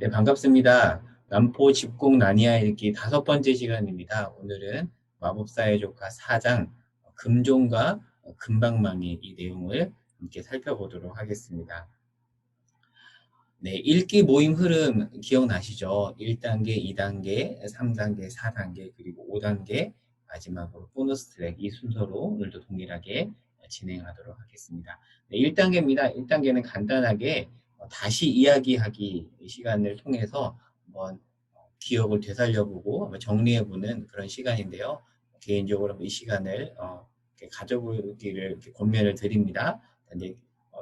네, 반갑습니다. 남포 집공 나니아 읽기 5번째 시간입니다. 오늘은 마법사의 조카 4장 금종과 금방망이 이 내용을 함께 살펴보도록 하겠습니다. 네, 읽기 모임 흐름 기억나시죠? 1단계, 2단계, 3단계, 4단계, 그리고 5단계, 마지막으로 보너스 트랙 이 순서로 오늘도 동일하게 진행하도록 하겠습니다. 네, 1단계입니다. 1단계는 간단하게 다시 이야기하기 시간을 통해서 한번 기억을 되살려보고 한번 정리해보는 그런 시간인데요. 개인적으로 이 시간을 이렇게 가져보기를 이렇게 권면을 드립니다. 이제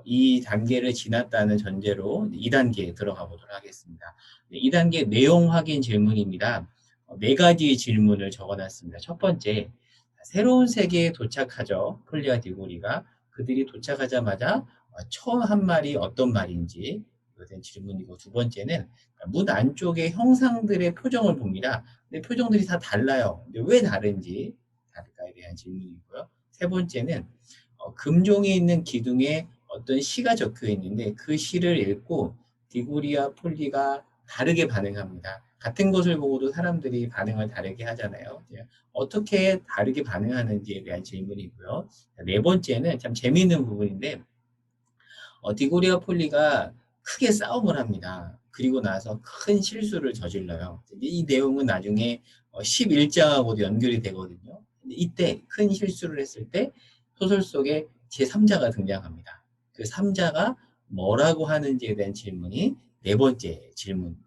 이 단계를 지났다는 전제로 2단계에 들어가 보도록 하겠습니다. 2단계 내용 확인 질문입니다. 4가지 질문을 적어놨습니다. 첫 번째, 새로운 세계에 도착하죠. 폴리와 디고리가. 그들이 도착하자마자 처음 한 말이 어떤 말인지 된 질문이고, 두 번째는 문 안쪽의 형상들의 표정을 봅니다. 근데 표정들이 다 달라요. 근데 왜 다른지 다를까에 대한 질문이고요. 세 번째는 금종이 있는 기둥에 어떤 시가 적혀 있는데 그 시를 읽고 디고리와 폴리가 다르게 반응합니다. 같은 것을 보고도 사람들이 반응을 다르게 하잖아요. 어떻게 다르게 반응하는지에 대한 질문이고요. 네 번째는 참 재미있는 부분인데 디고리와 폴리가 크게 싸움을 합니다. 그리고 나서 큰 실수를 저질러요. 이 내용은 나중에 11장하고도 연결이 되거든요. 근데 이때 큰 실수를 했을 때 소설 속에 제3자가 등장합니다. 그 3자가 뭐라고 하는지에 대한 질문이 네 번째 질문입니다.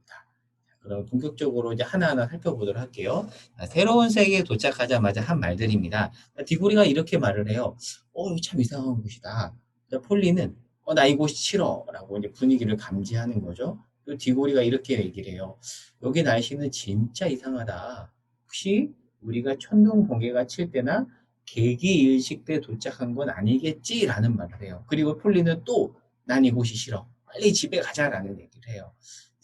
그럼 본격적으로 이제 하나하나 살펴보도록 할게요. 새로운 세계에 도착하자마자 한 말들입니다. 디고리가 이렇게 말을 해요. 이거 참 이상한 곳이다. 폴리는 나 이곳이 싫어. 라고 이제 분위기를 감지하는 거죠. 또 디고리가 이렇게 얘기를 해요. 여기 날씨는 진짜 이상하다. 혹시 우리가 천둥 번개가 칠 때나 계기일식 때 도착한 건 아니겠지? 라는 말을 해요. 그리고 폴리는 또 난 이곳이 싫어. 빨리 집에 가자라는 얘기를 해요.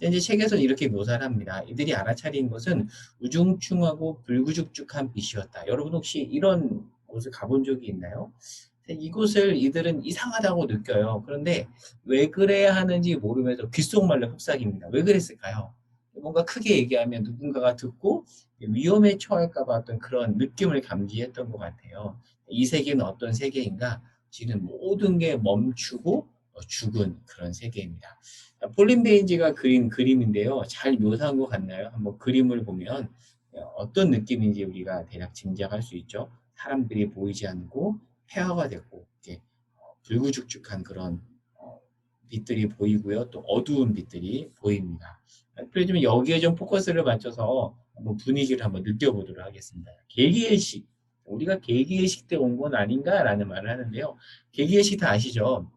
이제 책에서 이렇게 묘사를 합니다. 이들이 알아차린 것은 우중충하고 불구죽죽한 빛이었다. 여러분 혹시 이런 곳을 가본 적이 있나요? 이곳을 이들은 이상하다고 느껴요. 그런데 왜 그래야 하는지 모르면서 귓속말로 속삭입니다. 왜 그랬을까요? 뭔가 크게 얘기하면 누군가가 듣고 위험에 처할까 봐 어떤 그런 느낌을 감지했던 것 같아요. 이 세계는 어떤 세계인가? 지금 모든 게 멈추고 죽은 그런 세계입니다. 폴린 베인지가 그린 그림인데요. 잘 묘사한 것 같나요? 한번 그림을 보면 어떤 느낌인지 우리가 대략 짐작할 수 있죠. 사람들이 보이지 않고 폐허가 됐고 이렇게 불구죽죽한 그런 빛들이 보이고요. 또 어두운 빛들이 보입니다. 그래서 좀 여기에 좀 포커스를 맞춰서 한번 분위기를 한번 느껴보도록 하겠습니다. 개기일식. 우리가 개기일식 때 온 건 아닌가라는 말을 하는데요. 개기일식 다 아시죠?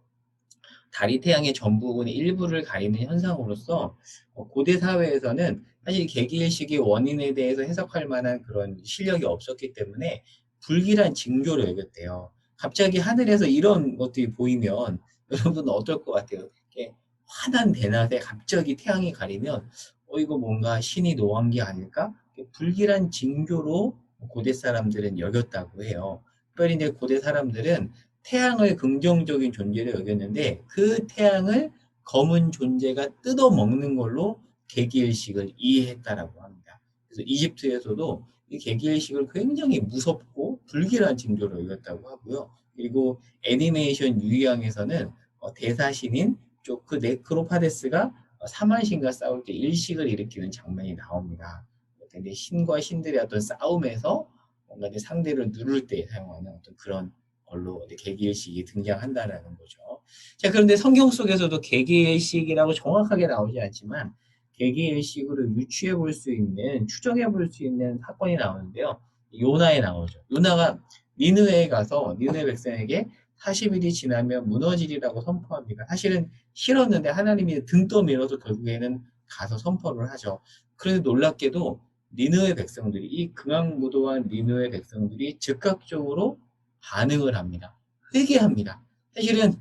달이 태양의 전부분의 일부를 가리는 현상으로서 고대 사회에서는 사실 개기일식의 원인에 대해서 해석할 만한 그런 실력이 없었기 때문에 불길한 징조로 여겼대요. 갑자기 하늘에서 이런 것들이 보이면 여러분은 어떨 것 같아요? 이렇게 환한 대낮에 갑자기 태양이 가리면 이거 뭔가 신이 노한 게 아닐까? 불길한 징조로 고대 사람들은 여겼다고 해요. 특별히 이제 고대 사람들은 태양을 긍정적인 존재로 여겼는데 그 태양을 검은 존재가 뜯어먹는 걸로 개기일식을 이해했다라고 합니다. 그래서 이집트에서도 이 개기일식을 굉장히 무섭고 불길한 징조로 여겼다고 하고요. 그리고 애니메이션 유희왕에서는 대사신인 조크 네크로파데스가 사만신과 싸울 때 일식을 일으키는 장면이 나옵니다. 근데 신과 신들의 어떤 싸움에서 뭔가 이제 상대를 누를 때 사용하는 어떤 그런 걸로 개기일식이 등장한다라는 거죠. 자, 그런데 성경 속에서도 개기일식이라고 정확하게 나오지 않지만 개기일식으로 유추해 볼 수 있는, 추정해 볼 수 있는 사건이 나오는데요. 요나에 나오죠. 요나가 니느웨에 가서 니느웨 백성에게 40일이 지나면 무너지리라고 선포합니다. 사실은 싫었는데 하나님이 등 떠밀어서 결국에는 가서 선포를 하죠. 그런데 놀랍게도 니느웨 백성들이, 이 금왕무도한 니느웨 백성들이 즉각적으로 반응을 합니다. 회개합니다. 사실은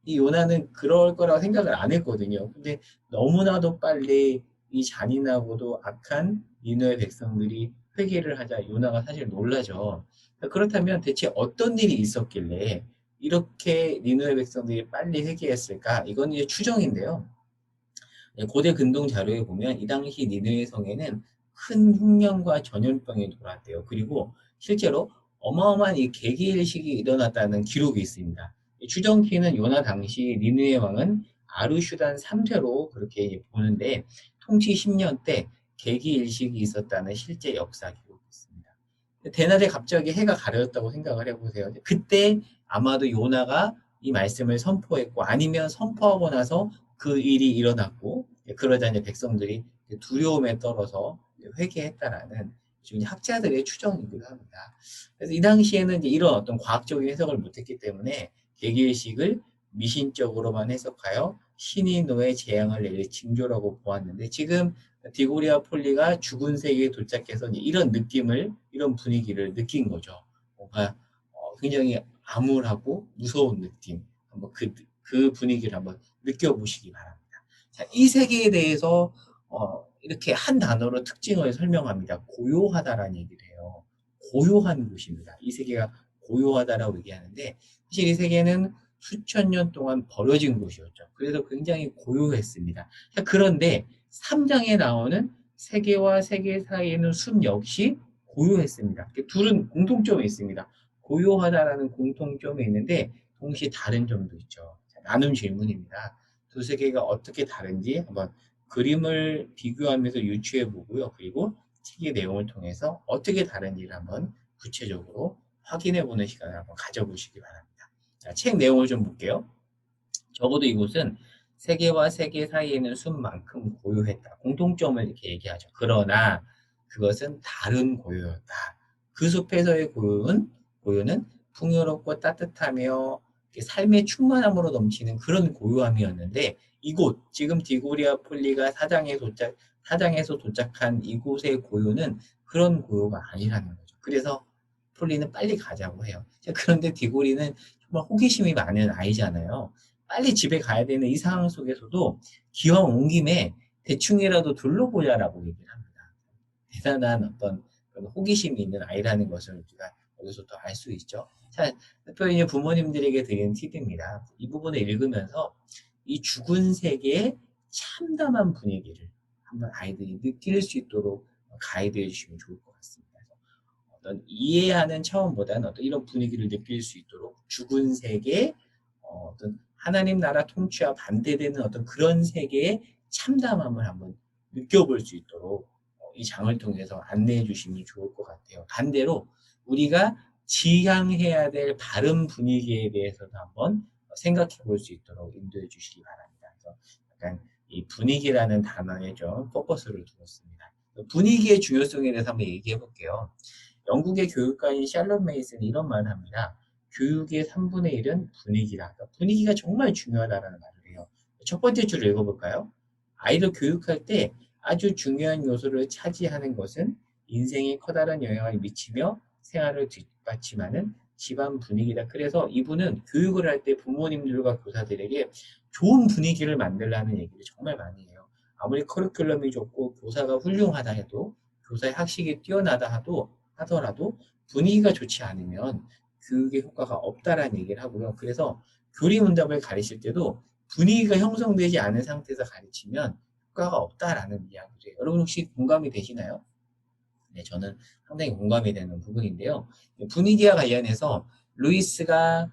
이 요나는 그럴 거라고 생각을 안 했거든요. 근데 너무나도 빨리 이 잔인하고도 악한 니느웨 백성들이 회개를 하자 요나가 사실 놀라죠. 그렇다면 대체 어떤 일이 있었길래 이렇게 니느웨 백성들이 빨리 회개했을까? 이건 이제 추정인데요. 네, 고대 근동 자료에 보면 이 당시 니느웨 성에는 큰 흉년과 전염병이 돌았대요. 그리고 실제로 어마어마한 이 개기일식이 일어났다는 기록이 있습니다. 추정키는 요나 당시 니느웨 왕은 아르슈단 3세로 그렇게 보는데 통치 10년 때 개기일식이 있었다는 실제 역사 기록이 있습니다. 대낮에 갑자기 해가 가려졌다고 생각을 해보세요. 그때 아마도 요나가 이 말씀을 선포했고 아니면 선포하고 나서 그 일이 일어났고 그러자 이제 백성들이 두려움에 떨어서 회개했다라는 지금 학자들의 추정이기도 합니다. 그래서 이 당시에는 이제 이런 어떤 과학적인 해석을 못했기 때문에 개기일식을 미신적으로만 해석하여 신이 노예 재앙을 내릴 징조라고 보았는데 지금 디고리아 폴리가 죽은 세계에 도착해서 이런 느낌을 이런 분위기를 느낀 거죠. 뭔가 굉장히 암울하고 무서운 느낌 한번 그 분위기를 한번 느껴보시기 바랍니다. 자, 이 세계에 대해서 이렇게 한 단어로 특징을 설명합니다. 고요하다라는 얘기를 해요. 고요한 곳입니다. 이 세계가 고요하다라고 얘기하는데 사실 이 세계는 수천 년 동안 버려진 곳이었죠. 그래서 굉장히 고요했습니다. 자, 그런데 3장에 나오는 세계와 세계 사이에는 숨 역시 고요했습니다. 둘은 공통점이 있습니다. 고요하다라는 공통점이 있는데 동시에 다른 점도 있죠. 자, 나눔 질문입니다. 두 세계가 어떻게 다른지 한번 그림을 비교하면서 유추해 보고요. 그리고 책의 내용을 통해서 어떻게 다른지를 한번 구체적으로 확인해 보는 시간을 한번 가져보시기 바랍니다. 자, 책 내용을 좀 볼게요. 적어도 이곳은 세계와 세계 사이에는 숨만큼 고요했다. 공통점을 이렇게 얘기하죠. 그러나 그것은 다른 고요였다. 그 숲에서의 고요는 풍요롭고 따뜻하며 삶의 충만함으로 넘치는 그런 고요함이었는데 이곳, 지금 디고리아 폴리가 사장에서 도착한 이곳의 고요는 그런 고요가 아니라는 거죠. 그래서 폴리는 빨리 가자고 해요. 그런데 디고리는 정말 호기심이 많은 아이잖아요. 빨리 집에 가야 되는 이 상황 속에서도 기왕 온 김에 대충이라도 둘러보자라고 얘기를 합니다. 대단한 어떤 그런 호기심이 있는 아이라는 것을 우리가 여기서 또 알 수 있죠. 자, 특별히 부모님들에게 드리는 팁입니다. 이 부분을 읽으면서 이 죽은 세계의 참담한 분위기를 한번 아이들이 느낄 수 있도록 가이드해 주시면 좋을 것 같습니다. 어떤 이해하는 차원보다는 어떤 이런 분위기를 느낄 수 있도록 죽은 세계, 어떤 하나님 나라 통치와 반대되는 어떤 그런 세계의 참담함을 한번 느껴볼 수 있도록 이 장을 통해서 안내해 주시면 좋을 것 같아요. 반대로 우리가 지향해야 될 바른 분위기에 대해서도 한번 생각해 볼 수 있도록 인도해 주시기 바랍니다. 그래서 약간 이 분위기라는 단어에 좀 포커스를 두었습니다. 분위기의 중요성에 대해서 한번 얘기해 볼게요. 영국의 교육가인 샬롯 메이슨이 이런 말을 합니다. 교육의 3분의 1은 분위기라. 그러니까 분위기가 정말 중요하다는 말을 해요. 첫 번째 줄을 읽어볼까요? 아이를 교육할 때 아주 중요한 요소를 차지하는 것은 인생에 커다란 영향을 미치며 생활을 뒷받침하는 집안 분위기다. 그래서 이분은 교육을 할 때 부모님들과 교사들에게 좋은 분위기를 만들라는 얘기를 정말 많이 해요. 아무리 커리큘럼이 좋고 교사가 훌륭하다 해도 교사의 학식이 뛰어나다 하더라도 분위기가 좋지 않으면 교육의 효과가 없다라는 얘기를 하고요. 그래서 교리문답을 가르칠 때도 분위기가 형성되지 않은 상태에서 가르치면 효과가 없다라는 이야기죠. 여러분 혹시 공감이 되시나요? 네, 저는 상당히 공감이 되는 부분인데요. 분위기와 관련해서 루이스가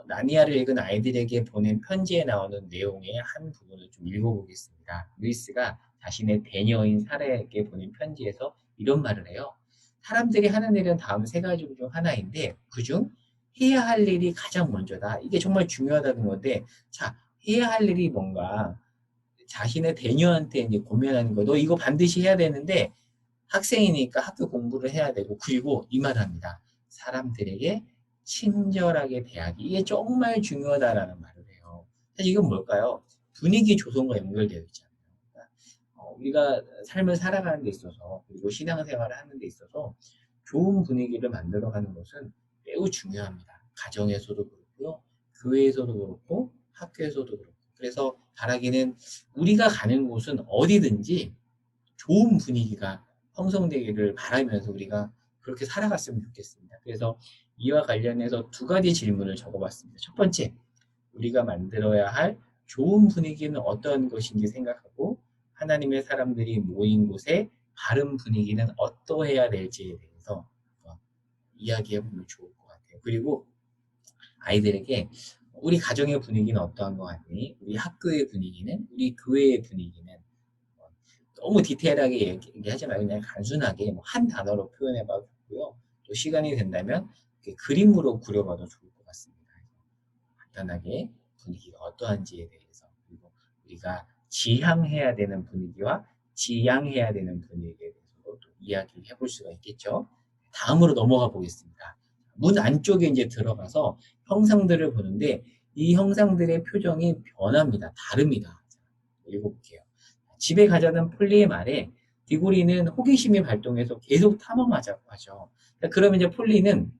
나니아를 읽은 아이들에게 보낸 편지에 나오는 내용의 한 부분을 좀 읽어보겠습니다. 루이스가 자신의 대녀인 사라에게 보낸 편지에서 이런 말을 해요. 사람들이 하는 일은 다음 세 가지 중 하나인데 그중 해야 할 일이 가장 먼저다. 이게 정말 중요하다는 건데 자, 해야 할 일이 뭔가 자신의 대녀한테 이제 고민하는 거. 너 이거 반드시 해야 되는데 학생이니까 학교 공부를 해야 되고 그리고 이 말합니다. 사람들에게 친절하게 대하기. 이게 정말 중요하다라는 말을 해요. 사실 이건 뭘까요? 분위기 조성과 연결되어 있잖아요. 그러니까 우리가 삶을 살아가는 데 있어서 그리고 신앙생활을 하는 데 있어서 좋은 분위기를 만들어가는 것은 매우 중요합니다. 가정에서도 그렇고요. 교회에서도 그렇고 학교에서도 그렇고. 그래서 바라기는 우리가 가는 곳은 어디든지 좋은 분위기가 형성되기를 바라면서 우리가 그렇게 살아갔으면 좋겠습니다. 그래서 이와 관련해서 두 가지 질문을 적어봤습니다. 첫 번째, 우리가 만들어야 할 좋은 분위기는 어떤 것인지 생각하고 하나님의 사람들이 모인 곳에 바른 분위기는 어떠해야 될지에 대해서 이야기해보면 좋을 것 같아요. 그리고 아이들에게 우리 가정의 분위기는 어떠한 것 같니? 우리 학교의 분위기는? 우리 교회의 분위기는? 너무 디테일하게 얘기하지 말고 그냥 단순하게 한 단어로 표현해봐도 좋고요. 또 시간이 된다면 그림으로 그려봐도 좋을 것 같습니다. 간단하게 분위기가 어떠한지에 대해서, 그리고 우리가 지향해야 되는 분위기와 지향해야 되는 분위기에 대해서도 또 이야기해 볼 수가 있겠죠. 다음으로 넘어가 보겠습니다. 문 안쪽에 이제 들어가서 형상들을 보는데 이 형상들의 표정이 변합니다. 다릅니다. 읽어볼게요. 집에 가자는 폴리의 말에 디고리는 호기심이 발동해서 계속 탐험하자고 하죠. 그러면 이제 폴리는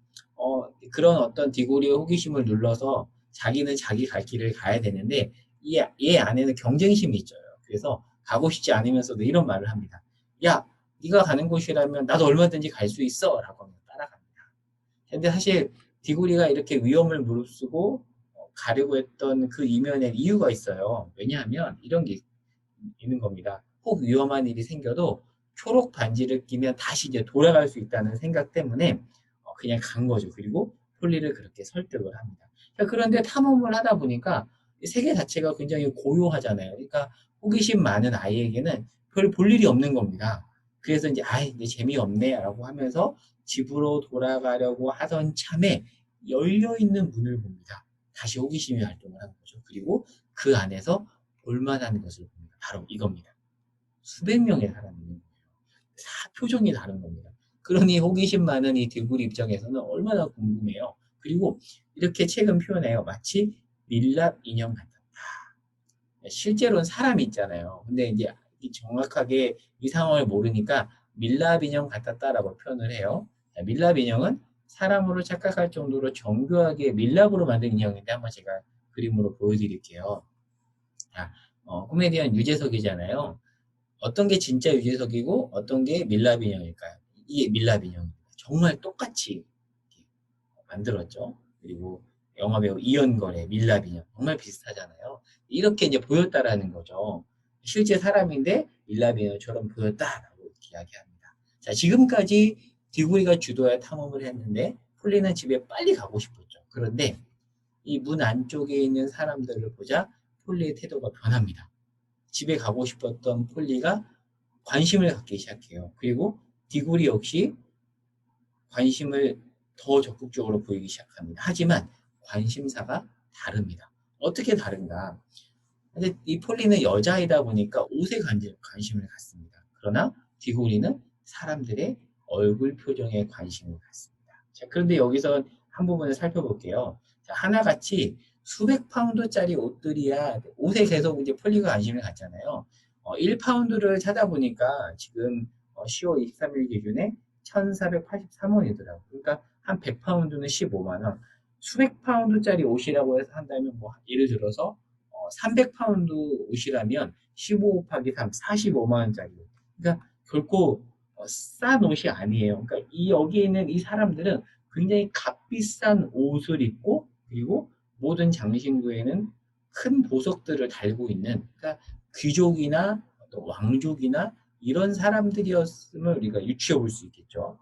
그런 어떤 디고리의 호기심을 눌러서 자기는 자기 갈 길을 가야 되는데 얘 안에는 경쟁심이 있죠. 그래서 가고 싶지 않으면서도 이런 말을 합니다. 야, 네가 가는 곳이라면 나도 얼마든지 갈 수 있어 라고 하면 따라갑니다. 근데 사실 디고리가 이렇게 위험을 무릅쓰고 가려고 했던 그 이면에 이유가 있어요. 왜냐하면 이런 게 있는 겁니다. 혹 위험한 일이 생겨도 초록 반지를 끼면 다시 이제 돌아갈 수 있다는 생각 때문에 그냥 간 거죠. 그리고 폴리를 그렇게 설득을 합니다. 그런데 탐험을 하다 보니까 세계 자체가 굉장히 고요하잖아요. 그러니까 호기심 많은 아이에게는 별 볼 일이 없는 겁니다. 그래서 이제 이제 재미없네라고 하면서 집으로 돌아가려고 하던 참에 열려 있는 문을 봅니다. 다시 호기심이 활동을 하는 거죠. 그리고 그 안에서 볼만한 것을 봅니다. 바로 이겁니다. 수백 명의 사람이 있는 거예요. 다 표정이 다른 겁니다. 그러니 호기심 많은 이 디굴 입장에서는 얼마나 궁금해요. 그리고 이렇게 책은 표현해요. 마치 밀랍 인형 같았다. 실제로는 사람이 있잖아요. 근데 이제 정확하게 이 상황을 모르니까 밀랍 인형 같았다라고 표현을 해요. 밀랍 인형은 사람으로 착각할 정도로 정교하게 밀랍으로 만든 인형인데 한번 제가 그림으로 보여드릴게요. 자, 코미디언 유재석이잖아요. 어떤 게 진짜 유재석이고 어떤 게 밀랍 인형일까요? 이게 밀랍 인형입니다. 정말 똑같이 만들었죠. 그리고 영화배우 이연걸의 밀랍 인형 정말 비슷하잖아요. 이렇게 이제 보였다라는 거죠. 실제 사람인데 밀랍 인형처럼 보였다라고 이야기합니다. 자, 지금까지 디고리가 주도해 탐험을 했는데 폴리는 집에 빨리 가고 싶었죠. 그런데 이 문 안쪽에 있는 사람들을 보자 폴리의 태도가 변합니다. 집에 가고 싶었던 폴리가 관심을 갖기 시작해요. 그리고 디고리 역시 관심을 더 적극적으로 보이기 시작합니다. 하지만 관심사가 다릅니다. 어떻게 다른가? 근데 이 폴리는 여자이다 보니까 옷에 관심을 갖습니다. 그러나 디고리는 사람들의 얼굴 표정에 관심을 갖습니다. 자, 그런데 여기서 한 부분을 살펴볼게요. 자, 하나같이 수백 파운드짜리 옷들이야 옷에 계속 이제 폴리가 관심을 갖잖아요. 1파운드를 찾아보니까 지금 10월 23일 기준에 1,483원이더라고요. 그러니까 한 100파운드는 15만 원. 수백 파운드짜리 옷이라고 해서 한다면 뭐 예를 들어서 300파운드 옷이라면 15 곱하기 3, 45만 원짜리. 그러니까 결코 싼 옷이 아니에요. 그러니까 여기에 있는 이 사람들은 굉장히 값비싼 옷을 입고 그리고 모든 장신구에는 큰 보석들을 달고 있는 그러니까 귀족이나 어떤 왕족이나 이런 사람들이었음을 우리가 유추해 볼 수 있겠죠.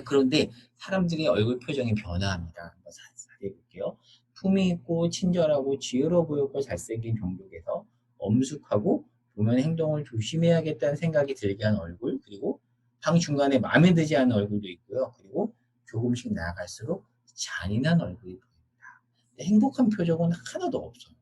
그런데 사람들의 얼굴 표정이 변화합니다. 한번 자세히 볼게요. 품위 있고 친절하고 지혜로워 보였고 잘생긴 종족에서 엄숙하고 보면 행동을 조심해야겠다는 생각이 들게 한 얼굴, 그리고 방 중간에 마음에 들지 않는 얼굴도 있고요. 그리고 조금씩 나아갈수록 잔인한 얼굴이 보입니다. 행복한 표정은 하나도 없어요.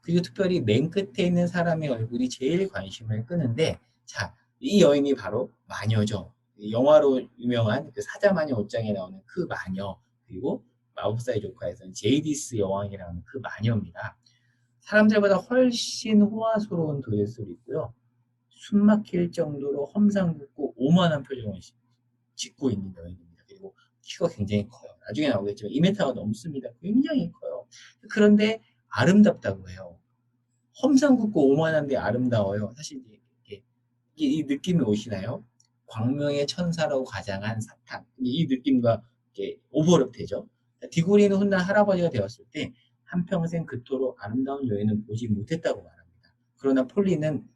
그리고 특별히 맨 끝에 있는 사람의 얼굴이 제일 관심을 끄는데, 자, 이 여인이 바로 마녀죠. 영화로 유명한 그 사자마녀 옷장에 나오는 그 마녀, 그리고 마법사의 조카에서는 제이디스 여왕이라는 그 마녀입니다. 사람들보다 훨씬 호화스러운 드레스를 입고요. 숨 막힐 정도로 험상궂고 오만한 표정을 짓고 있는 여인입니다. 그리고 키가 굉장히 커요. 나중에 나오겠지만 2m가 넘습니다. 굉장히 커요. 그런데 아름답다고 해요. 험상궂고 오만한데 아름다워요. 사실 이 느낌이 오시나요? 광명의 천사라고 가장한 사탄. 이 느낌과 이렇게 오버랩 되죠. 디고리는 훗날 할아버지가 되었을 때 한평생 그토록 아름다운 여인은 보지 못했다고 말합니다. 그러나 폴리는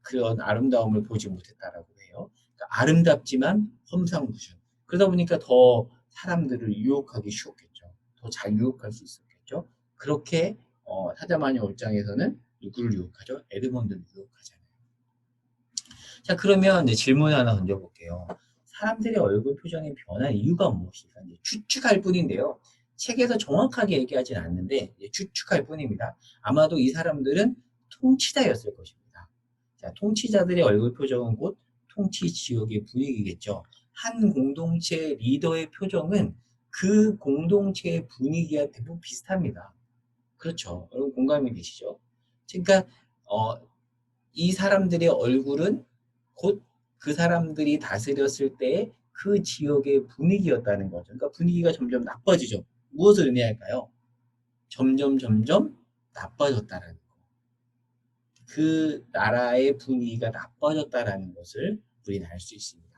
그런 아름다움을 보지 못했다라고 해요. 그러니까 아름답지만 험상궂은. 그러다 보니까 더 사람들을 유혹하기 쉬웠겠죠. 더 잘 유혹할 수 있었겠죠. 그렇게 사자마녀 옷장에서는 누구를 유혹하죠? 에드먼드를 유혹하잖아요. 자, 그러면 이제 질문 하나 던져볼게요. 사람들의 얼굴 표정이 변한 이유가 무엇일까? 이제 추측할 뿐인데요. 책에서 정확하게 얘기하진 않는데 추측할 뿐입니다. 아마도 이 사람들은 통치자였을 것입니다. 자, 통치자들의 얼굴 표정은 곧 통치 지역의 분위기겠죠. 한 공동체 리더의 표정은 그 공동체의 분위기와 대부분 비슷합니다. 그렇죠. 여러분 공감이 되시죠? 그러니까 어, 이 사람들의 얼굴은 곧 그 사람들이 다스렸을 때의 그 지역의 분위기였다는 거죠. 그러니까 분위기가 점점 나빠지죠. 무엇을 의미할까요? 점점 나빠졌다라는 거. 그 나라의 분위기가 나빠졌다라는 것을 우리는 알 수 있습니다.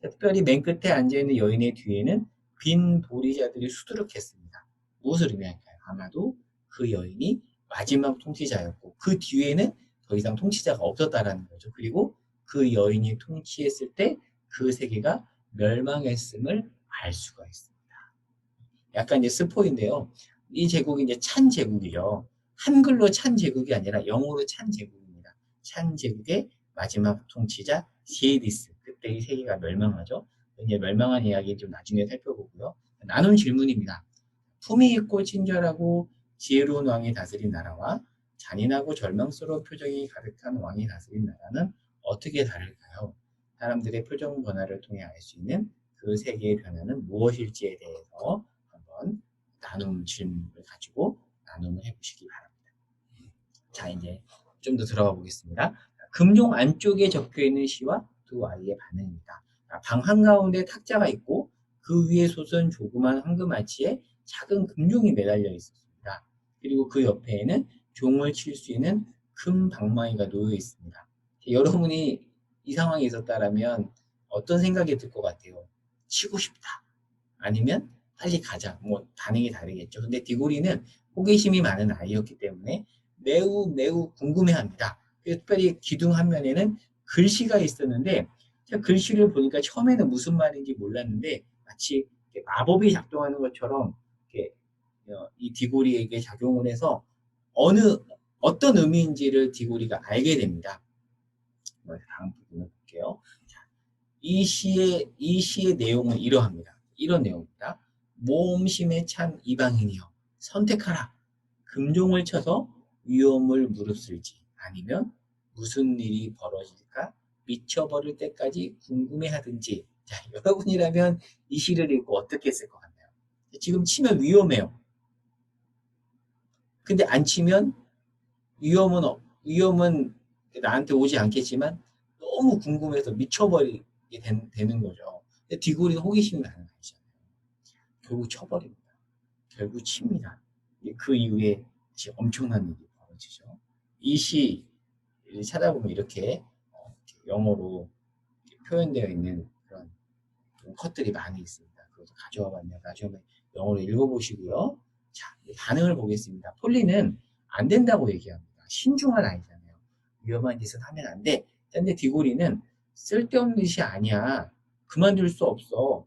특별히 맨 끝에 앉아있는 여인의 뒤에는 빈 보리자들이 수두룩했습니다. 무엇을 의미할까요? 아마도 그 여인이 마지막 통치자였고 그 뒤에는 더 이상 통치자가 없었다라는 거죠. 그리고 그 여인이 통치했을 때 그 세계가 멸망했음을 알 수가 있습니다. 약간 이제 스포인데요. 이 제국이 이제 찬 제국이죠. 한글로 찬 제국이 아니라 영어로 찬 제국입니다. 찬 제국의 마지막 통치자 시에디스. 그때 이 세계가 멸망하죠. 이제 멸망한 이야기 좀 나중에 살펴보고요. 나눈 질문입니다. 품위 있고 친절하고 지혜로운 왕이 다스린 나라와 잔인하고 절망스러운 표정이 가득한 왕이 다스린 나라는 어떻게 다를까요? 사람들의 표정 변화를 통해 알 수 있는 그 세계의 변화는 무엇일지에 대해서 한번 나눔 질문을 가지고 나눔을 해보시기 바랍니다. 자, 이제 좀 더 들어가 보겠습니다. 금종 안쪽에 적혀 있는 시와 두 아이의 반응입니다. 방 한가운데 탁자가 있고 그 위에 솟은 조그만 황금아치에 작은 금종이 매달려 있었습니다. 그리고 그 옆에는 종을 칠 수 있는 큰 방망이가 놓여 있습니다. 여러분이 이 상황에 있었다라면 어떤 생각이 들 것 같아요? 치고 싶다. 아니면 빨리 가자. 뭐 반응이 다르겠죠. 근데 디고리는 호기심이 많은 아이였기 때문에 매우 궁금해합니다. 특별히 기둥 한 면에는 글씨가 있었는데 제가 글씨를 보니까 처음에는 무슨 말인지 몰랐는데 마치 마법이 작동하는 것처럼 이렇게 이 디고리에게 작용을 해서 어떤 의미인지를 디고리가 알게 됩니다. 다음 부분을 볼게요. 이 시의 내용은 이러합니다. 이런 내용입니다. 모험심에 찬 이방인이여 선택하라. 금종을 쳐서 위험을 무릅쓸지 아니면 무슨 일이 벌어질까 미쳐버릴 때까지 궁금해하든지. 자, 여러분이라면 이 시를 읽고 어떻게 했을 것 같나요? 지금 치면 위험해요. 근데 안 치면 위험은 나한테 오지 않겠지만 너무 궁금해서 미쳐버리게 되는 거죠. 근데 디고리는 호기심이 많은 아이잖아요. 결국 쳐버립니다. 결국 칩니다. 그 이후에 엄청난 일이 벌어지죠. 이 시를 찾아보면 이렇게 영어로 표현되어 있는 그런 컷들이 많이 있습니다. 그것도 가져와 봤네요. 나중에 영어로 읽어보시고요. 자, 반응을 보겠습니다. 폴리는 안 된다고 얘기합니다. 신중한 아이잖아요. 위험한 짓은 하면 안 돼. 근데 디고리는 쓸데없는 짓이 아니야. 그만둘 수 없어.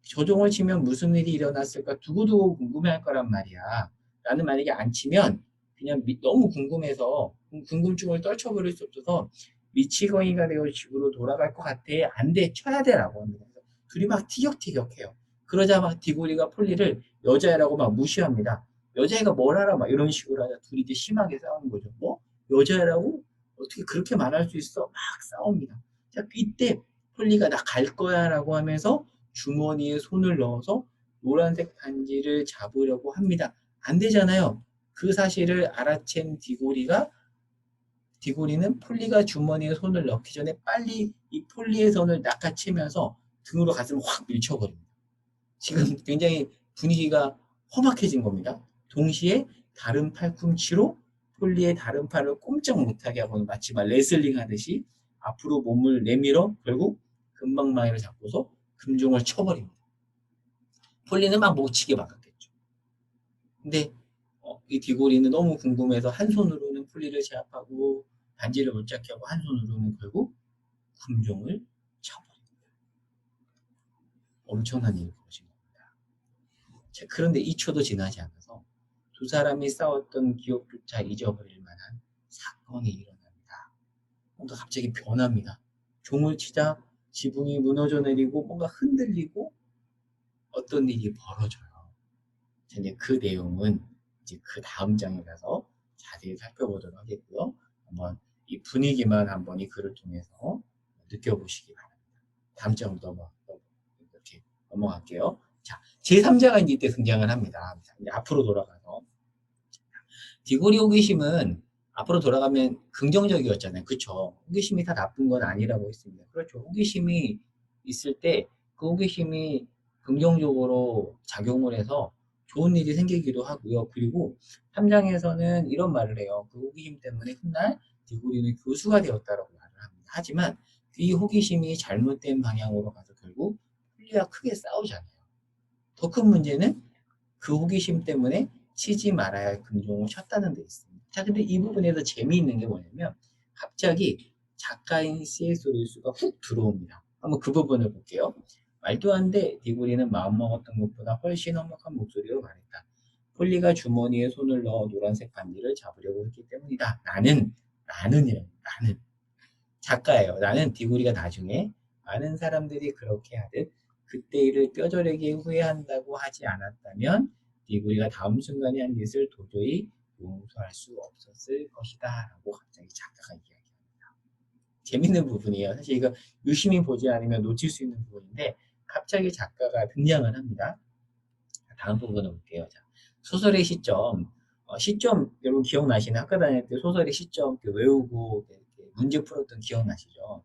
조종을 치면 무슨 일이 일어났을까 두고두고 궁금해할 거란 말이야. 나는 만약에 안 치면 그냥 너무 궁금해서 궁금증을 떨쳐버릴 수 없어서 미치광이가 되어 집으로 돌아갈 것 같아. 안 돼. 쳐야 돼. 라고 합니다. 둘이 막 티격태격해요. 그러자 막 디고리가 폴리를 여자애라고 막 무시합니다. 여자애가 뭘 알아? 막 이런 식으로 하자 둘이 이제 심하게 싸우는 거죠. 뭐? 여자애라고? 어떻게 그렇게 말할 수 있어? 막 싸웁니다. 자, 이때 폴리가 나 갈 거야 라고 하면서 주머니에 손을 넣어서 노란색 반지를 잡으려고 합니다. 안 되잖아요. 그 사실을 알아챈 디고리는 폴리가 주머니에 손을 넣기 전에 빨리 이 폴리의 손을 낚아채면서 등으로 가슴을 확 밀쳐버립니다. 지금 굉장히 분위기가 험악해진 겁니다. 동시에 다른 팔꿈치로 폴리의 다른 팔을 꼼짝 못하게 하고는 마치 막 레슬링 하듯이 앞으로 몸을 내밀어 결국 금방망이를 잡고서 금종을 쳐버립니다. 폴리는 막 못 치게 막았겠죠. 근데 이 디고리는 너무 궁금해서 한 손으로는 풀리를 제압하고 반지를 못 잡게 하고 한 손으로는 결국 금종을 쳐버립니다. 엄청난 일이 벌어진 겁니다. 자, 그런데 2초도 지나지 않아서 두 사람이 싸웠던 기억조차 잊어버릴 만한 사건이 일어납니다. 뭔가 갑자기 변합니다. 종을 치자 지붕이 무너져 내리고 뭔가 흔들리고 어떤 일이 벌어져요. 이제 그 내용은 이제 그 다음 장에 가서 자세히 살펴보도록 하겠고요. 한번 이 분위기만 한번 이 글을 통해서 느껴보시기 바랍니다. 다음 장부터 이렇게 넘어갈게요. 자, 제3자가 이제 이때 등장을 합니다. 이제 앞으로 돌아가서 디고리 호기심은 앞으로 돌아가면 긍정적이었잖아요. 그쵸? 호기심이 다 나쁜 건 아니라고 했습니다. 그렇죠. 호기심이 있을 때 그 호기심이 긍정적으로 작용을 해서 좋은 일이 생기기도 하고요. 그리고 3장에서는 이런 말을 해요. 그 호기심 때문에 훗날 디고리는 교수가 되었다라고 말을 합니다. 하지만 이 호기심이 잘못된 방향으로 가서 결국 폴리와 크게 싸우잖아요. 더 큰 문제는 그 호기심 때문에 치지 말아야 할 금종을 쳤다는 데 있습니다. 자, 근데 이 부분에서 재미있는 게 뭐냐면 갑자기 작가인 C.S. 루이스가 훅 들어옵니다. 한번 그 부분을 볼게요. 말도 안 돼. 디고리는 마음먹었던 것보다 훨씬 험악한 목소리로 말했다. 폴리가 주머니에 손을 넣어 노란색 반지를 잡으려고 했기 때문이다. 나는 작가예요. 나는 디고리가 나중에 많은 사람들이 그렇게 하듯 그때 일을 뼈저리게 후회한다고 하지 않았다면 디고리가 다음 순간에 한 짓을 도저히 용서할 수 없었을 것이다 라고 갑자기 작가가 이야기합니다. 재밌는 부분이에요. 사실 이거 유심히 보지 않으면 놓칠 수 있는 부분인데 갑자기 작가가 등장을 합니다. 다음 부분을 볼게요. 자, 소설의 시점. 시점 여러분 기억나시나요? 학교 다닐 때 소설의 시점 외우고 문제 풀었던 기억나시죠?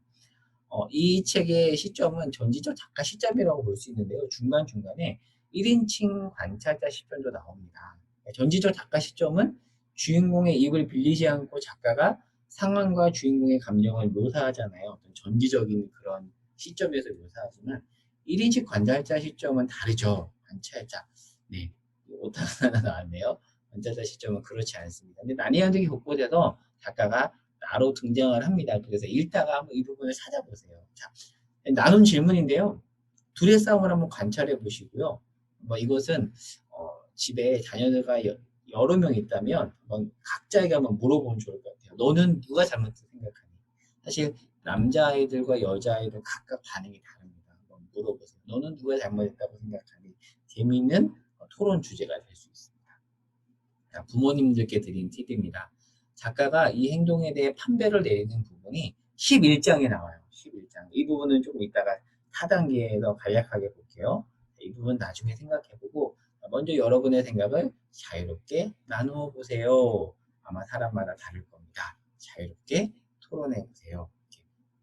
이 책의 시점은 전지적 작가 시점이라고 볼 수 있는데요. 중간중간에 1인칭 관찰자 시점도 나옵니다. 전지적 작가 시점은 주인공의 입을 빌리지 않고 작가가 상황과 주인공의 감정을 묘사하잖아요. 어떤 전지적인 그런 시점에서 묘사하지만 1인칭 관찰자 시점은 다르죠. 관찰자. 네. 오타 하나 나왔네요. 관찰자 시점은 그렇지 않습니다. 근데 난이한적이 곳곳에서 작가가 나로 등장을 합니다. 그래서 읽다가 한번 이 부분을 찾아보세요. 자, 나눈 질문인데요. 둘의 싸움을 한번 관찰해 보시고요. 뭐 이것은 집에 자녀들과 여러 명 있다면 한번 각자에게 한번 물어보면 좋을 것 같아요. 너는 누가 잘못했다고 생각하니? 사실 남자아이들과 여자아이들 각각 반응이 다릅니다. 한번 물어보세요. 너는 누가 잘못했다고 생각하니? 재미있는 토론 주제가 될 수 있습니다. 자, 부모님들께 드린 팁입니다. 작가가 이 행동에 대해 판별을 내리는 부분이 11장에 나와요. 11장. 이 부분은 조금 이따가 4단계에서 간략하게 볼게요. 이 부분 나중에 생각해보고 먼저 여러분의 생각을 자유롭게 나누어 보세요. 아마 사람마다 다를 겁니다. 자유롭게 토론해 보세요.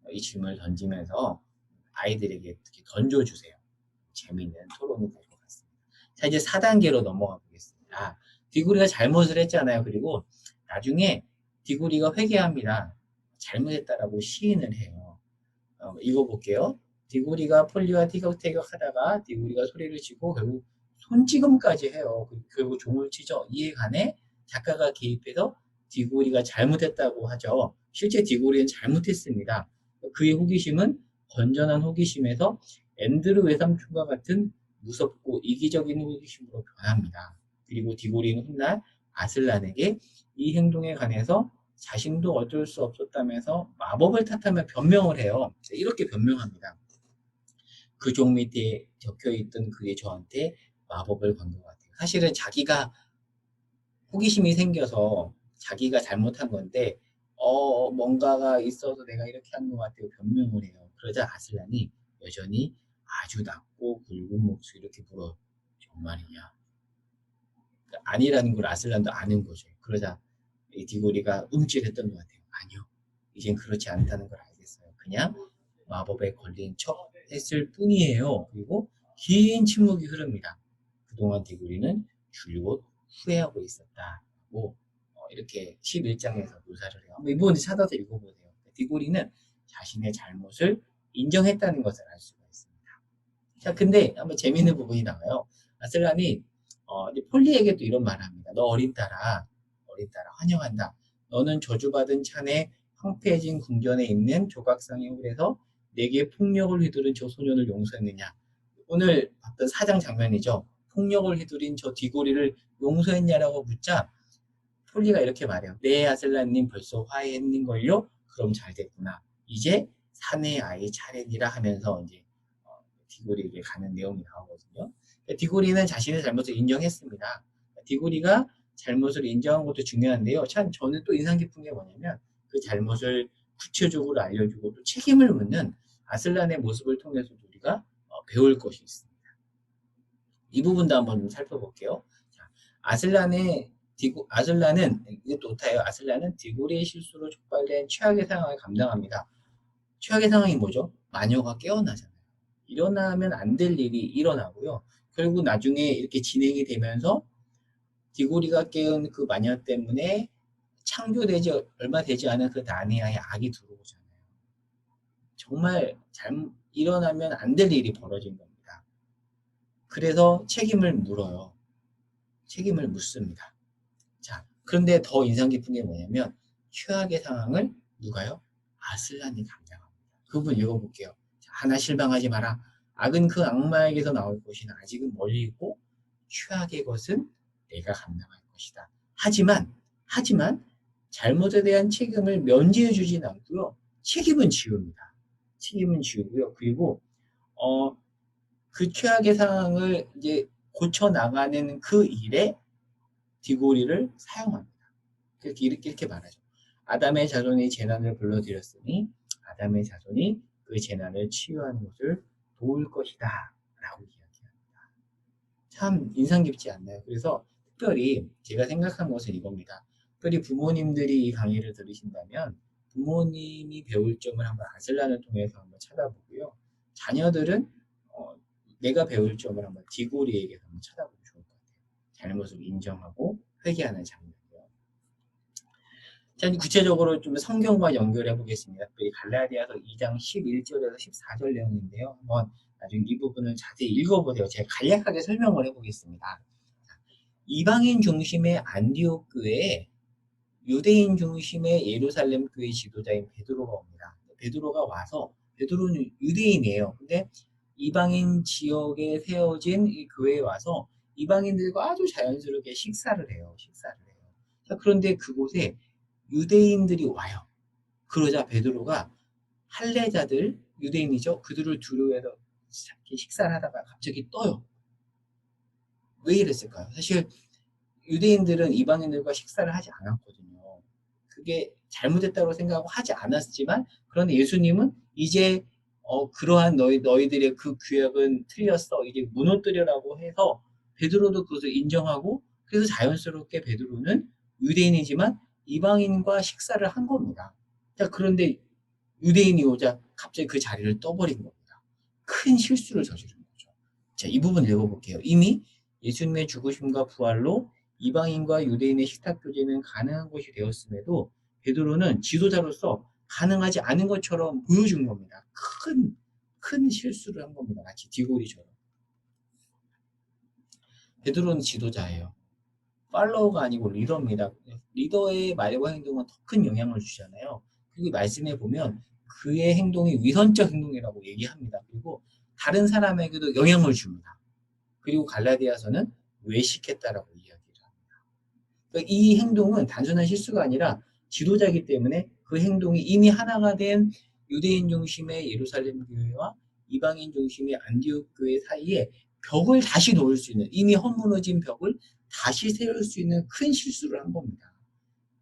이 질문을 던지면서 아이들에게 던져주세요. 재미있는 토론이 될 것 같습니다. 자, 이제 4단계로 넘어가 보겠습니다. 디고리가 잘못을 했잖아요. 그리고 나중에 디고리가 회개합니다. 잘못했다라고 시인을 해요. 읽어볼게요. 디고리가 폴리와 티격태격 하다가 디고리가 소리를 치고 결국 손찌검까지 해요. 결국 종을 치죠. 이에 관해 작가가 개입해서 디고리가 잘못했다고 하죠. 실제 디고리는 잘못했습니다. 그의 호기심은 건전한 호기심에서 앤드루 외삼촌과 같은 무섭고 이기적인 호기심으로 변합니다. 그리고 디고리는 훗날 아슬란에게 이 행동에 관해서 자신도 어쩔 수 없었다면서 마법을 탓하며 변명을 해요. 이렇게 변명합니다. 그 종 밑에 적혀있던 그게 저한테 마법을 건 것 같아요. 사실은 자기가 호기심이 생겨서 자기가 잘못한 건데 뭔가가 있어서 내가 이렇게 한 것 같아요. 변명을 해요. 그러자 아슬란이 여전히 아주 낮고 굵은 목소리 이렇게 물어. 정말이냐? 아니라는 걸 아슬란도 아는 거죠. 그러자 이 디고리가 움찔했던 것 같아요. 아니요. 이젠 그렇지 않다는 걸 알겠어요. 그냥 마법에 걸린 척 했을 뿐이에요. 그리고 긴 침묵이 흐릅니다. 그동안 디고리는 줄곧 후회하고 있었다고 이렇게 11장에서 묘사를 해요. 한번 이 부분을 찾아서 읽어보세요. 디고리는 자신의 잘못을 인정했다는 것을 알 수가 있습니다. 자, 근데 한번 재미있는 부분이 나와요. 아슬란이 이제 폴리에게도 이런 말을 합니다. 너 어린 딸아, 어린 딸아, 환영한다. 너는 저주받은 찬에 황폐해진 궁전에 있는 조각상의 홀에서 내게 폭력을 휘두른 저 소년을 용서했느냐. 오늘 봤던 사장 장면이죠. 폭력을 휘두른 저 디고리를 용서했냐라고 묻자 폴리가 이렇게 말해요. 네, 아슬란님 벌써 화해했는걸요? 그럼 잘 됐구나. 이제 사내 아이 차례니라 하면서 이제 디고리에게 가는 내용이 나오거든요. 디고리는 자신의 잘못을 인정했습니다. 디고리가 잘못을 인정한 것도 중요한데요. 참 저는 또 인상 깊은 게 뭐냐면 그 잘못을 구체적으로 알려주고 또 책임을 묻는 아슬란의 모습을 통해서 우리가 배울 것이 있습니다. 이 부분도 한번 살펴볼게요. 자, 아슬란은 이게 또 오타예요. 아슬란은 디고리의 실수로 촉발된 최악의 상황을 감당합니다. 최악의 상황이 뭐죠? 마녀가 깨어나잖아요. 일어나면 안 될 일이 일어나고요. 결국 나중에 이렇게 진행이 되면서 디고리가 깨운 그 마녀 때문에 창조되지 얼마 되지 않은 그 나니아의 악이 들어오잖아요. 정말 일어나면 안 될 일이 벌어진 겁니다. 그래서 책임을 물어요. 책임을 묻습니다. 자, 그런데 더 인상 깊은 게 뭐냐면 최악의 상황을 누가요? 아슬란이 감당합니다. 그 부분 읽어볼게요. 자, 하나 실망하지 마라. 악은 그 악마에게서 나올 것이나 아직은 멀리 있고 최악의 것은 내가 감당할 것이다. 하지만 잘못에 대한 책임을 면제해 주진 않고요. 책임은 지웁니다. 책임은 지우고요. 그리고 그 최악의 상황을 이제 고쳐 나가는 그 일에 디고리를 사용합니다. 이렇게 말하죠. 아담의 자손이 재난을 불러들였으니 아담의 자손이 그 재난을 치유하는 것을 도울 것이다. 라고 이야기합니다. 참 인상 깊지 않나요? 그래서 특별히 제가 생각한 것은 이겁니다. 특별히 부모님들이 이 강의를 들으신다면 부모님이 배울 점을 한번 아슬란을 통해서 한번 찾아보고요. 자녀들은 내가 배울 점을 한번 디고리에게 한번 찾아보면 좋을 것 같아요. 잘못을 인정하고 회개하는 장면이요. 자, 구체적으로 좀 성경과 연결해 보겠습니다. 특별히 갈라디아서 2장 11절에서 14절 내용인데요. 한번 나중에 이 부분을 자세히 읽어보세요. 제가 간략하게 설명을 해보겠습니다. 이방인 중심의 안디옥 교회에 유대인 중심의 예루살렘 교회 지도자인 베드로가 옵니다. 베드로가 와서 베드로는 유대인이에요. 근데 이방인 지역에 세워진 이 교회에 와서 이방인들과 아주 자연스럽게 식사를 해요. 자, 그런데 그곳에 유대인들이 와요. 그러자 베드로가 할례자들, 유대인이죠. 그들을 두려워해서 식사를 하다가 갑자기 떠요. 왜 이랬을까요? 사실 유대인들은 이방인들과 식사를 하지 않았거든요. 그게 잘못했다고 생각하고 하지 않았지만 그런데 예수님은 이제 그러한 너희들의 그 규약은 틀렸어. 이제 무너뜨려라고 해서 베드로도 그것을 인정하고 그래서 자연스럽게 베드로는 유대인이지만 이방인과 식사를 한 겁니다. 자, 그런데 유대인이 오자 갑자기 그 자리를 떠버린 겁니다. 큰 실수를 저지른 거죠. 자, 이 부분 읽어볼게요. 이미 예수님의 죽으심과 부활로 이방인과 유대인의 식탁 교제는 가능한 것이 되었음에도 베드로는 지도자로서 가능하지 않은 것처럼 보여준 겁니다. 큰 실수를 한 겁니다. 마치 디고리처럼. 베드로는 지도자예요. 팔로워가 아니고 리더입니다. 리더의 말과 행동은 더 큰 영향을 주잖아요. 그리고 말씀해 보면 그의 행동이 위선적 행동이라고 얘기합니다. 그리고 다른 사람에게도 영향을 줍니다. 그리고 갈라디아서는 외식했다라고 이야기를 합니다. 그러니까 이 행동은 단순한 실수가 아니라 지도자이기 때문에 그 행동이 이미 하나가 된 유대인 중심의 예루살렘 교회와 이방인 중심의 안디옥 교회 사이에 벽을 다시 놓을 수 있는 이미 허무너진 벽을 다시 세울 수 있는 큰 실수를 한 겁니다.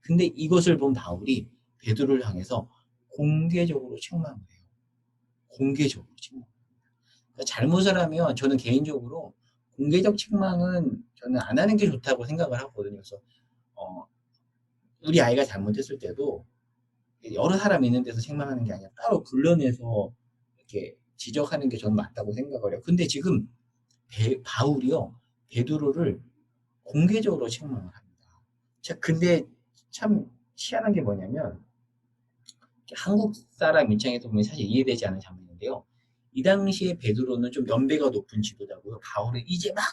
근데 이것을 본 바울이 베드로를 향해서 공개적으로 책망을 해요. 공개적으로 책망. 그러니까 잘못을 하면 저는 개인적으로 공개적 책망은 저는 안 하는 게 좋다고 생각을 하거든요. 그래서 우리 아이가 잘못했을 때도 여러 사람 있는 데서 책망하는 게 아니라 따로 불러내서 이렇게 지적하는 게 저는 맞다고 생각을 해요. 근데 지금 바울이요 베드로를 공개적으로 책망을 합니다. 자, 근데 참 희한한 게 뭐냐면 한국 사람 입장에서 보면 사실 이해되지 않는 장면인데요. 이 당시에 베드로는 좀 연배가 높은 지도자고요. 바울은 이제 막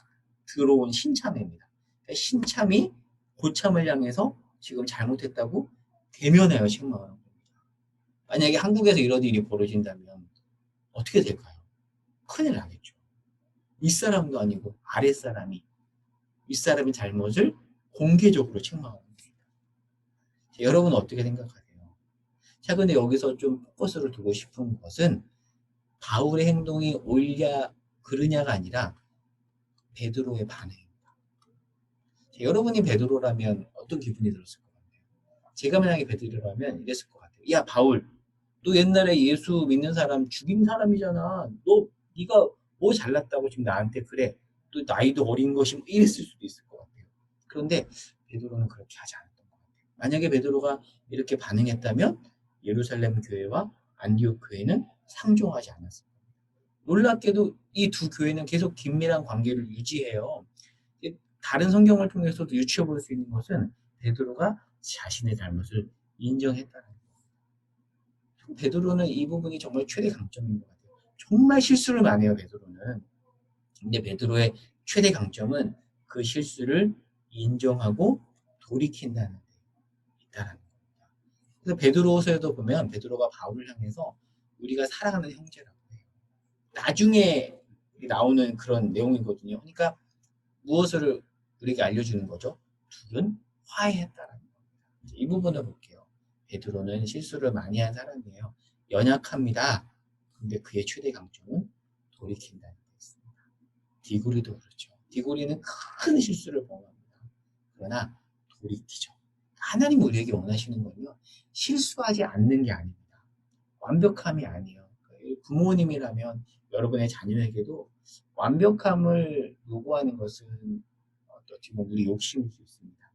들어온 신참입니다. 그러니까 신참이 고참을 향해서 지금 잘못했다고 대면하여 책망하는 겁니다. 만약에 한국에서 이런 일이 벌어진다면 어떻게 될까요? 큰일 나겠죠. 윗사람도 아니고 아랫사람이 윗사람의 잘못을 공개적으로 책망하는 겁니다. 여러분은 어떻게 생각하세요? 자, 근데 여기서 좀 포커스를 두고 싶은 것은 바울의 행동이 옳냐 그르냐가 아니라 베드로의 반응입니다. 여러분이 베드로라면 어떤 기분이 들었을 것 같아요? 제가 만약에 베드로라면 이랬을 것 같아요. 야, 바울, 너 옛날에 예수 믿는 사람 죽인 사람이잖아. 네가 뭐 잘났다고 지금 나한테 그래. 또 나이도 어린 것이 뭐 이랬을 수도 있을 것 같아요. 그런데 베드로는 그렇게 하지 않았던 것 같아요. 만약에 베드로가 이렇게 반응했다면 예루살렘 교회와 안디옥 교회는 상종하지 않았습니다. 놀랍게도 이 두 교회는 계속 긴밀한 관계를 유지해요. 다른 성경을 통해서도 유추해 볼 수 있는 것은 베드로가 자신의 잘못을 인정했다는 거예요. 베드로는 이 부분이 정말 최대 강점인 것 같아요. 정말 실수를 많이 해요, 베드로는. 근데 베드로의 최대 강점은 그 실수를 인정하고 돌이킨다는 데 있다는 겁니다. 그래서 베드로서에도 보면 베드로가 바울을 향해서 우리가 사랑하는 형제라고 해요. 나중에 나오는 그런 내용이거든요. 그러니까 무엇을 우리에게 알려주는 거죠? 둘은 화해했다라는 겁니다. 이 부분을 볼게요. 베드로는 실수를 많이 한 사람이에요. 연약합니다. 근데 그의 최대 강점은 돌이킨다는 게 있습니다. 디고리도 그렇죠. 디고리는 큰 실수를 범합니다. 그러나 돌이키죠. 하나님 우리에게 원하시는 건요. 실수하지 않는 게 아닙니다. 완벽함이 아니에요. 부모님이라면 여러분의 자녀에게도 완벽함을 요구하는 것은 어떻게 보면 우리 욕심일 수 있습니다.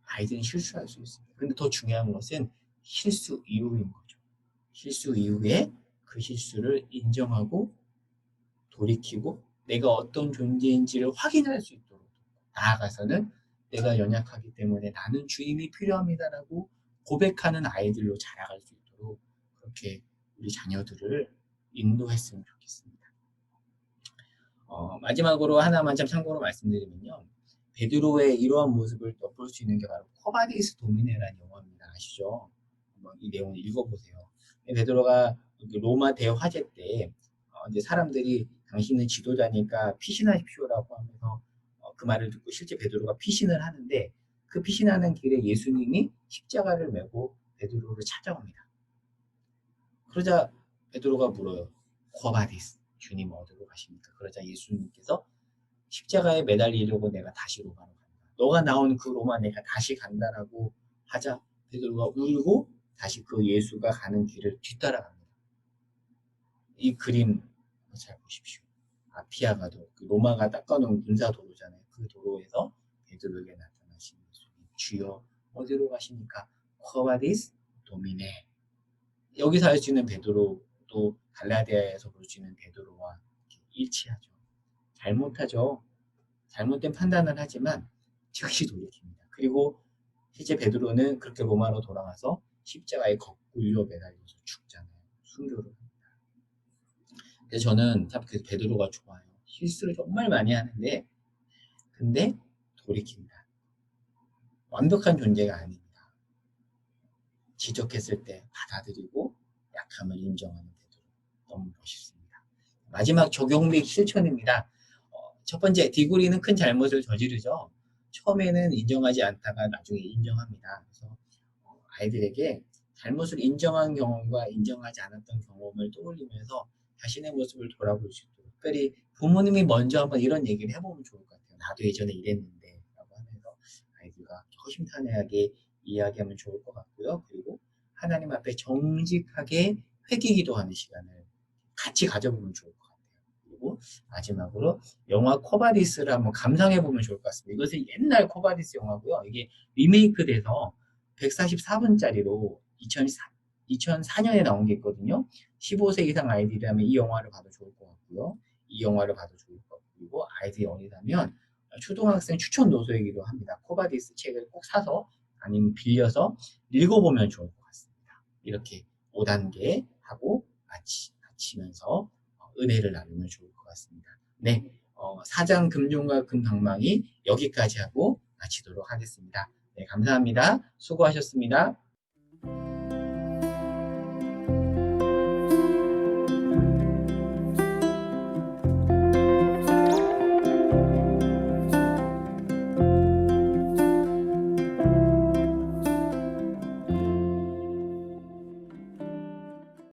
아이들은 실수할 수 있습니다. 근데 더 중요한 것은 실수 이후인 거죠. 실수 이후에 그 실수를 인정하고 돌이키고 내가 어떤 존재인지를 확인할 수 있도록 나아가서는 내가 연약하기 때문에 나는 주님이 필요합니다라고 고백하는 아이들로 자라갈 수 있도록 그렇게 우리 자녀들을 인도했으면 좋겠습니다. 마지막으로 하나만 참 참고로 말씀드리면요. 베드로의 이러한 모습을 엿볼 수 있는 게 바로 코바디스 도미네라는 영화입니다. 아시죠? 한번 이 내용을 읽어보세요. 베드로가 로마 대화제 때 이제 사람들이 당신은 지도자니까 피신하십시오라고 하면서 그 말을 듣고 실제 베드로가 피신을 하는데 그 피신하는 길에 예수님이 십자가를 메고 베드로를 찾아옵니다. 그러자 베드로가 물어요. 코바디스, 주님 어디로 가십니까? 그러자 예수님께서 십자가에 매달리려고 내가 다시 로마로 간다. 너가 나온 그 로마 내가 다시 간다라고 하자 베드로가 울고 다시 그 예수가 가는 길을 뒤따라갑니다. 이 그림 잘 보십시오. 아피아가도 그 로마가 닦아놓은 군사 도로잖아요. 그 도로에서 베드로에게 나타나신 예수님. 주여 어디로 가십니까? 코바디스 도미네. 여기서 할 수 있는 베드로 또 갈라디아에서 볼 수 있는 베드로와 일치하죠. 잘못하죠. 잘못된 판단을 하지만 즉시 돌이킵니다. 그리고 실제 베드로는 그렇게 로마로 돌아가서 십자가에 거꾸로 매달려서 죽잖아요. 순교를 합니다. 그래서 저는 참 그 베드로가 좋아요. 실수를 정말 많이 하는데 근데 돌이킨다. 완벽한 존재가 아닙니다. 지적했을 때 받아들이고 약함을 인정하는 베드로. 너무 멋있습니다. 마지막 적용 및 실천입니다. 첫 번째, 디고리는 큰 잘못을 저지르죠. 처음에는 인정하지 않다가 나중에 인정합니다. 그래서 아이들에게 잘못을 인정한 경험과 인정하지 않았던 경험을 떠올리면서 자신의 모습을 돌아볼 수 있도록 특별히 부모님이 먼저 한번 이런 얘기를 해보면 좋을 것 같아요. 나도 예전에 이랬는데 라고 하면서 아이들과 허심탄회하게 이야기하면 좋을 것 같고요. 그리고 하나님 앞에 정직하게 회개기도하는 시간을 같이 가져보면 좋을 것 같아요. 그리고 마지막으로 영화 코바디스를 한번 감상해보면 좋을 것 같습니다. 이것은 옛날 코바디스 영화고요. 이게 리메이크 돼서 144분짜리로 2004년에 나온 게 있거든요. 15세 이상 아이들이라면 이 영화를 봐도 좋을 것 같고요. 이 영화를 봐도 좋을 것 같고 그리고 아이들이 어리다면 초등학생 추천 도서이기도 합니다. 코바디스 책을 꼭 사서 아니면 빌려서 읽어보면 좋을 것 같습니다. 이렇게 5단계 하고 마치면서 은혜를 나누면 좋을 것 같습니다. 네, 사장 금종과 금방망이 여기까지 하고 마치도록 하겠습니다. 네, 감사합니다. 수고하셨습니다.